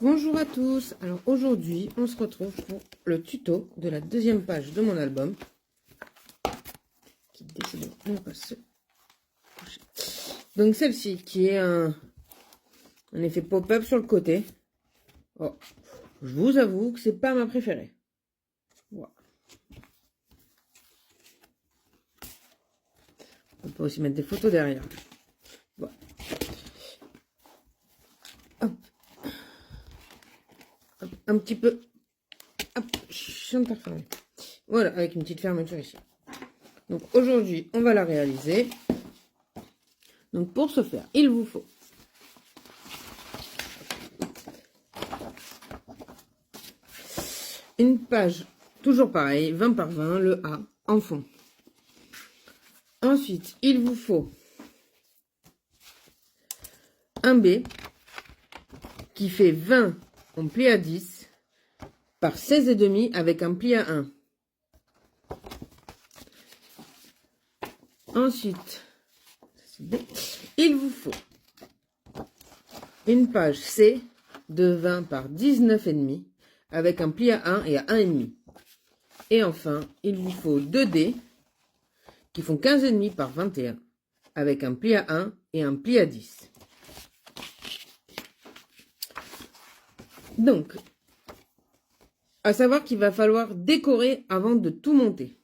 Bonjour à tous, alors aujourd'hui on se retrouve pour le tuto de la deuxième page de mon album qui décidément ne va pas se coucher. Donc celle-ci qui est un effet pop-up sur le côté. Oh, je vous avoue que c'est pas ma préférée. Voilà. On peut aussi mettre des photos derrière. Voilà. Hop. Hop. Un petit peu. Hop. Je viens de perforer. Voilà, avec une petite fermeture ici. Donc aujourd'hui, on va la réaliser. Donc pour ce faire, il vous faut une page, toujours pareil, 20 par 20, le A en fond. Ensuite, il vous faut un B qui fait 20 en pli à 10 par 16,5 avec un pli à 1. Ensuite, il vous faut une page C de 20 par 19,5 avec un pli à 1 et à 1,5. Et enfin, il vous faut 2 D qui font 15,5 par 21 avec un pli à 1 et un pli à 10. Donc, à savoir qu'il va falloir décorer avant de tout monter.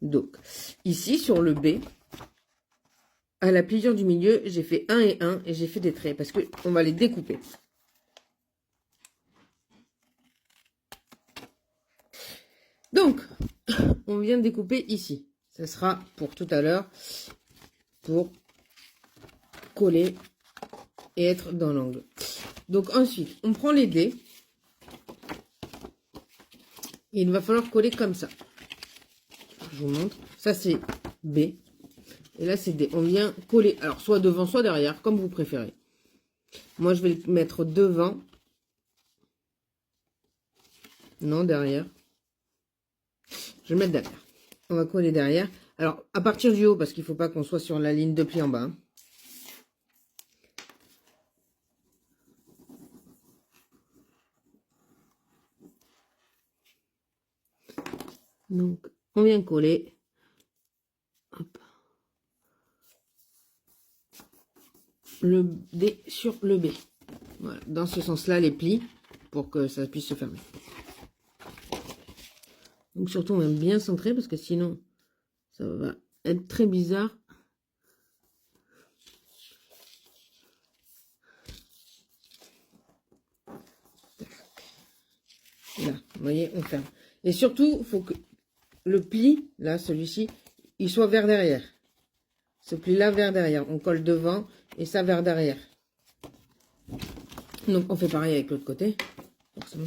Donc, ici, sur le B, à la pliure du milieu, j'ai fait 1 et 1 et j'ai fait des traits parce qu'on va les découper. Donc, on vient de découper ici. Ce sera pour tout à l'heure, pour coller et être dans l'angle. Donc ensuite, on prend les dés. Et il va falloir coller comme ça. Je vous montre. Ça, c'est B. Et là, c'est D. On vient coller. Alors, soit devant, soit derrière, comme vous préférez. Moi, je vais le mettre devant. Non, derrière. Je vais le mettre derrière. On va coller derrière. Alors, à partir du haut, parce qu'il ne faut pas qu'on soit sur la ligne de pli en bas. Donc, on vient coller. Hop. Le D sur le B. Voilà. Dans ce sens-là, les plis, pour que ça puisse se fermer. Donc, surtout, on va bien centrer, parce que sinon, ça va être très bizarre. Là, vous voyez, on ferme. Et surtout, il faut que le pli, là, celui-ci, il soit vers derrière. Ce pli-là vers derrière. On colle devant et ça vers derrière. Donc, on fait pareil avec l'autre côté, forcément.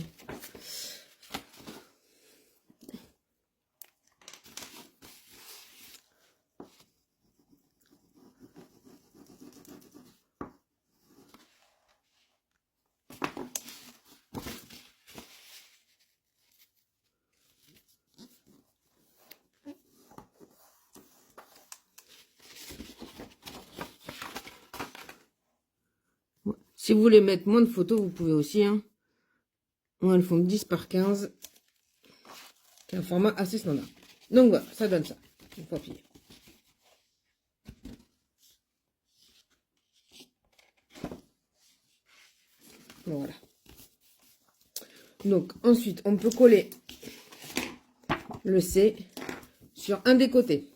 Si vous voulez mettre moins de photos, vous pouvez aussi. Hein. Moi, elles font 10 par 15. C'est un format assez standard. Donc voilà, ça donne ça. Il faut appuyer. Voilà. Donc ensuite, on peut coller le C sur un des côtés.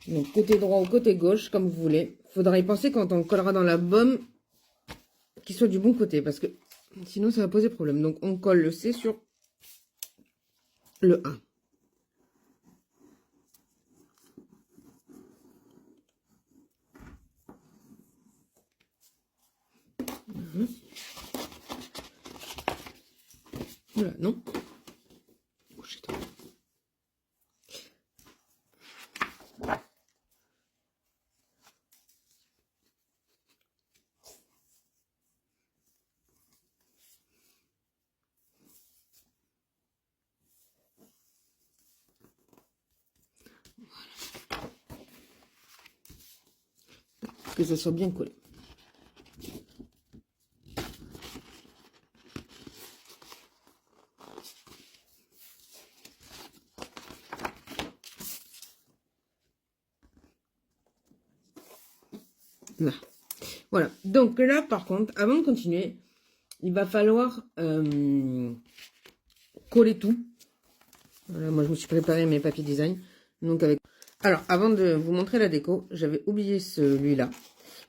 Donc côté droit ou côté gauche, comme vous voulez. Il faudra y penser quand on collera dans la baume qu'il soit du bon côté, parce que sinon ça va poser problème. Donc on colle le C sur le 1. Voilà, non. Que ça soit bien collé. Là. Voilà. Donc là, par contre, avant de continuer, il va falloir coller tout. Voilà, moi, je me suis préparé mes papiers design. Donc avec... Alors, avant de vous montrer la déco, j'avais oublié celui-là.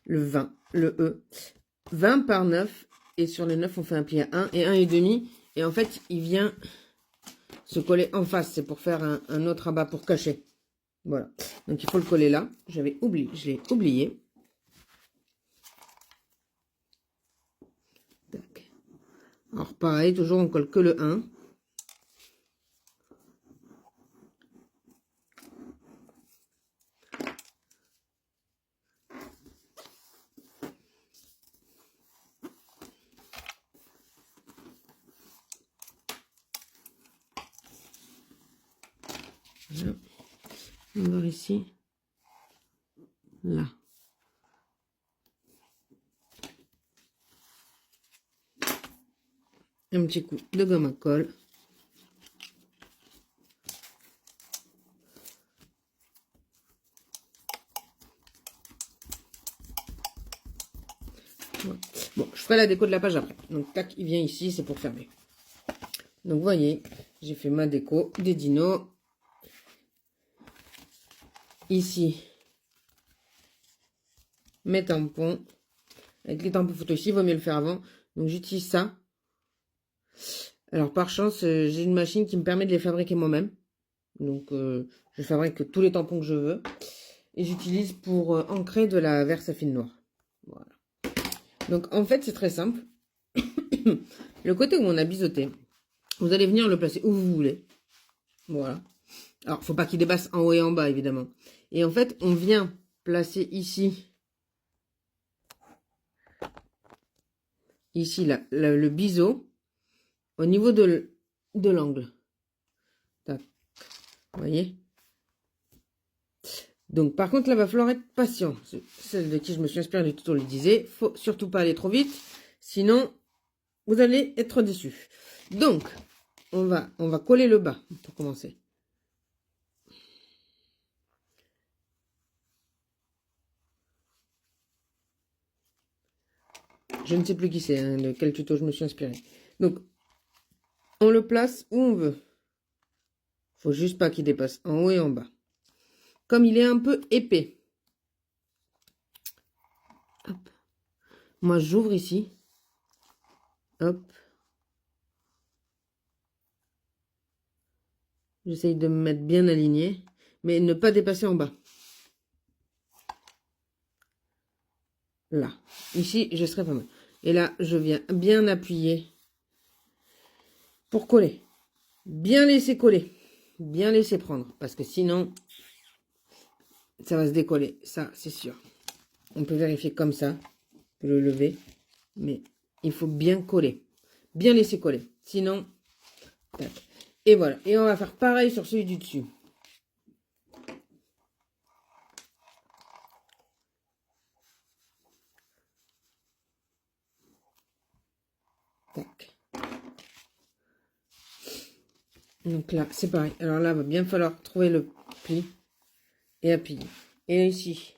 Le 20, le E. 20 par 9. Et sur les 9, on fait un pli à 1 et 1,5. Et en fait, il vient se coller en face. C'est pour faire un autre rabat pour cacher. Voilà. Donc, il faut le coller là. J'avais oublié. Je l'ai oublié. Tac. Alors, pareil, toujours, on colle que le 1. Voilà. On va voir ici. Là. Un petit coup de gomme à colle. Voilà. Bon, je ferai la déco de la page après. Donc, tac, il vient ici, c'est pour fermer. Donc, vous voyez, j'ai fait ma déco des dinos. Ici, mes tampons. Avec les tampons photo ici, il vaut mieux le faire avant. Donc, j'utilise ça. Alors, par chance, j'ai une machine qui me permet de les fabriquer moi-même. Donc, je fabrique tous les tampons que je veux. Et j'utilise pour ancrer de la Versafine noire. Voilà. Donc, en fait, c'est très simple. Le côté où on a biseauté, vous allez venir le placer où vous voulez. Voilà. Alors, faut pas qu'il dépasse en haut et en bas, évidemment. Et en fait, on vient placer ici, là, le biseau, au niveau de l'angle. Tac. Vous voyez? Donc, par contre, là, va falloir être patient. Celle de qui je me suis inspirée du tuto le disait. Faut surtout pas aller trop vite. Sinon, vous allez être déçus. Donc, on va coller le bas pour commencer. Je ne sais plus qui c'est, hein, de quel tuto je me suis inspiré. Donc, on le place où on veut. Faut juste pas qu'il dépasse en haut et en bas. Comme il est un peu épais. Hop. Moi, j'ouvre ici. Hop. J'essaye de me mettre bien aligné. Mais ne pas dépasser en bas. Là. Ici, je serai pas mal. Et là, je viens bien appuyer pour coller. Bien laisser coller. Bien laisser prendre. Parce que sinon, ça va se décoller. Ça, c'est sûr. On peut vérifier comme ça. On peut le lever. Mais il faut bien coller. Bien laisser coller. Sinon, tac. Et voilà. Et on va faire pareil sur celui du dessus. Tac. Donc là, c'est pareil. Alors là, il va bien falloir trouver le pli et appuyer. Et ici,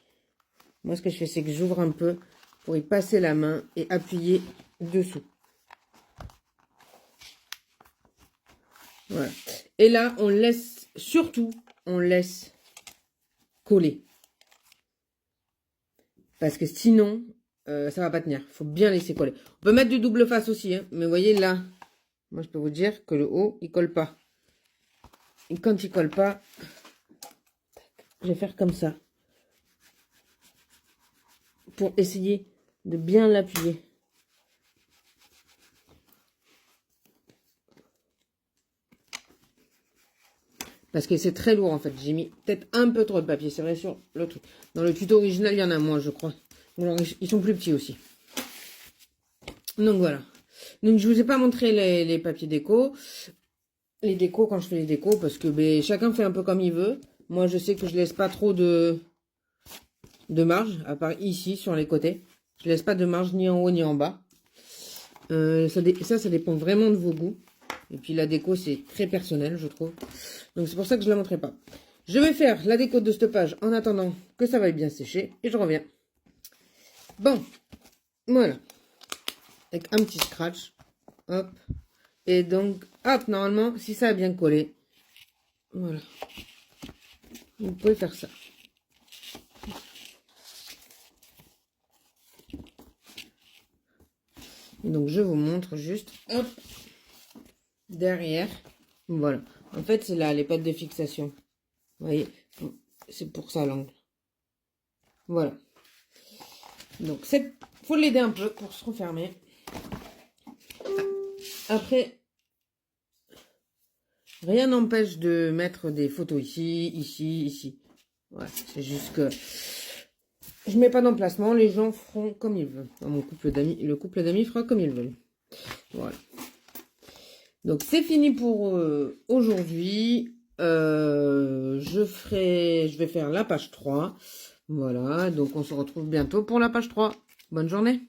moi, ce que je fais, c'est que j'ouvre un peu pour y passer la main et appuyer dessous. Voilà. Et là, on laisse, surtout, on laisse coller. Parce que sinon, ça va pas tenir. Il faut bien laisser coller. On peut mettre du double face aussi, hein, mais vous voyez là, moi, je peux vous dire que le haut, il colle pas. Et quand il colle pas, je vais faire comme ça. Pour essayer de bien l'appuyer. Parce que c'est très lourd en fait. J'ai mis peut-être un peu trop de papier. C'est vrai sur le truc. Dans le tuto original, il y en a moins, je crois. Alors, ils sont plus petits aussi. Donc voilà. Donc je vous ai pas montré les papiers déco. Les décos quand je fais les décos. Parce que ben, chacun fait un peu comme il veut. Moi je sais que je laisse pas trop de marge. À part ici sur les côtés. Je laisse pas de marge ni en haut ni en bas. Ça dépend vraiment de vos goûts. Et puis la déco, c'est très personnel, je trouve. Donc c'est pour ça que je ne la montrerai pas. Je vais faire la déco de cette page en attendant que ça vaille bien sécher. Et je reviens. Bon, voilà. Avec un petit scratch. Hop. Et donc, hop, normalement, si ça a bien collé, voilà. Vous pouvez faire ça. Donc, je vous montre juste, hop, derrière. Voilà. En fait, c'est là, les pattes de fixation. Vous voyez, c'est pour ça l'angle. Voilà. Donc, faut l'aider un peu pour se refermer. Après, rien n'empêche de mettre des photos ici, ici, ici. Voilà, c'est juste que je mets pas d'emplacement, les gens feront comme ils veulent. Dans mon couple d'amis, le couple d'amis fera comme ils veulent. Voilà. Donc c'est fini pour aujourd'hui. Je vais faire la page 3. Voilà, donc on se retrouve bientôt pour la page 3. Bonne journée.